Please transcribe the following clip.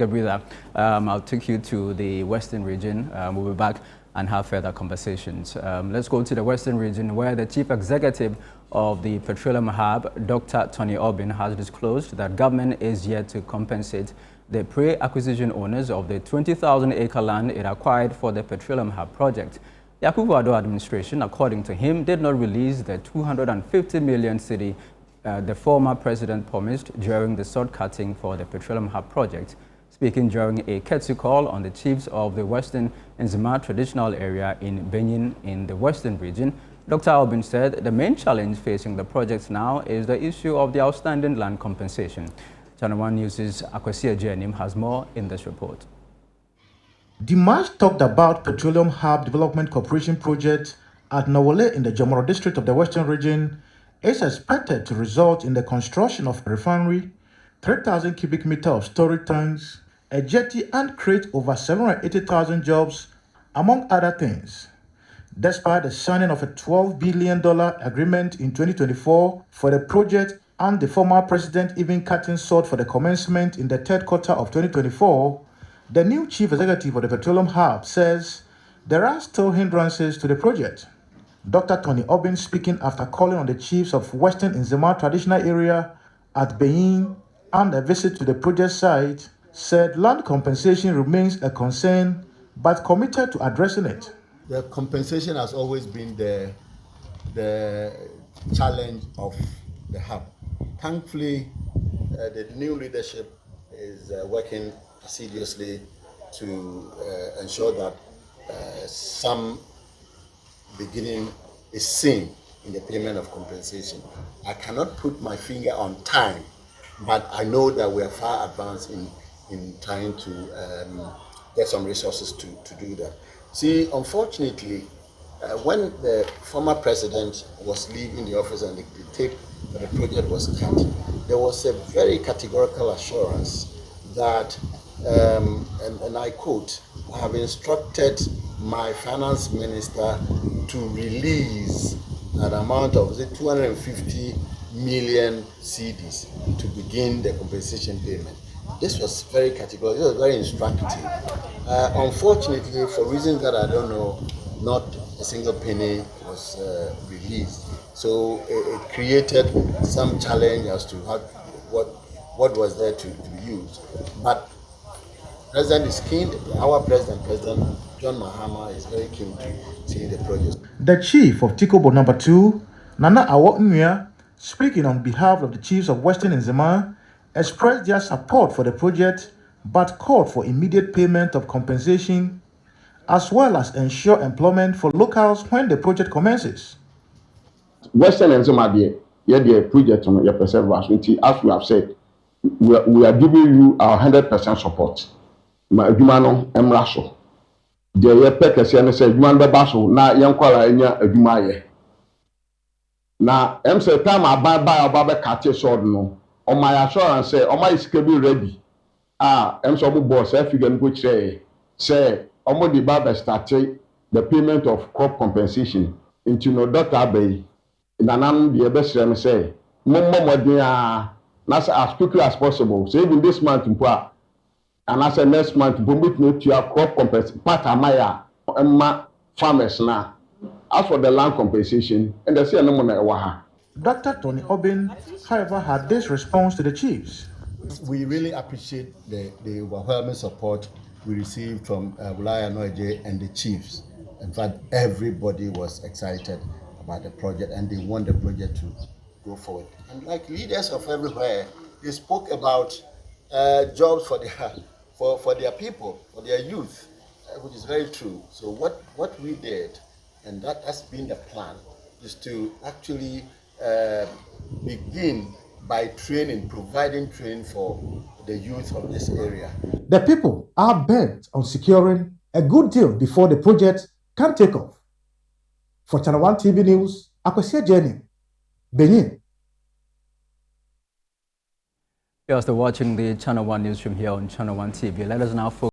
Gabriela, I'll take you to the Western region. We'll be back and have further conversations. Let's go to the Western region, where the Chief Executive of the Petroleum Hub, Dr. Tony Obin, has disclosed that government is yet to compensate the pre-acquisition owners of the 20,000-acre land it acquired for the Petroleum Hub project. The Akufo-Addo administration, according to him, did not release the 250 million cedi the former president promised during the sword cutting for the Petroleum Hub project. Speaking during a courtesy call on the chiefs of the Western Nzema traditional area in Benin in the Western region, Dr. Obin said the main challenge facing the project now is the issue of the outstanding land compensation. ChannelOne News' Akwasi Ajanim has more in this report. The march talked about Petroleum Hub Development Corporation project at Nawole in the Jomoro district of the Western region is expected to result in the construction of a refinery, 3,000 cubic meters of storage tanks, a jetty, and create over 780,000 jobs, among other things. Despite the signing of a $12 billion agreement in 2024 for the project and the former president even cutting short for the commencement in the third quarter of 2024, the new chief executive of the Petroleum Hub says there are still hindrances to the project. Dr. Tony Obin, speaking after calling on the chiefs of Western Nzema traditional area at Benin and a visit to the project site, said land compensation remains a concern but committed to addressing it. The compensation has always been the challenge of the hub. Thankfully, the new leadership is working assiduously to ensure that some beginning is seen in the payment of compensation. I cannot put my finger on time, but I know that we are far advanced in trying to get some resources to do that. See, unfortunately, when the former president was leaving the office and the tape for the project was cut, there was a very categorical assurance that, and I quote, I have instructed my finance minister to release an amount of 250 million cedis to begin the compensation payment. This was very categorical, this was very instructive. Unfortunately, for reasons that I don't know, not a single penny was released. So it created some challenge as to what was there to be used. But President is keen, our President John Mahama, is very keen to see the project. The chief of Tikobo No. 2, Nana Awo, speaking on behalf of the chiefs of Western Nzema, expressed their support for the project but called for immediate payment of compensation as well as ensure employment for locals when the project commences. Western Nzema, the project on your perseverance, as we have said, we are giving you our 100% support. My Jumano Emraso. The year Peckers and said, Juan Basso, now young Kuala Enya Jumaye. Now, M say, time I buy a Baba Catcher sword no. On my assurance, say, on my schedule ready. M so boss, if you can go say, Omo the Baba started the payment of crop compensation into no Dr. Bay. Nanam the best say, Momo as quickly as possible. So even this month, and as a next month, we need to have crop compensation. Part of my farmers now. As for the land compensation, and the same no. Dr. Tony Obin, however, had this response to the chiefs. We really appreciate the overwhelming support we received from Wulaya Noije and the chiefs. In fact, everybody was excited about the project and they want the project to go forward. And like leaders of everywhere, they spoke about jobs for their people, for their youth, which is very true. So what we did, and that has been the plan, is to actually begin by providing training for the youth of this area. The people are bent on securing a good deal before the project can take off. For ChannelOne TV News, Akwasi Ajanim, Benin. You're still watching the ChannelOne newsroom here on ChannelOne TV. Let us now focus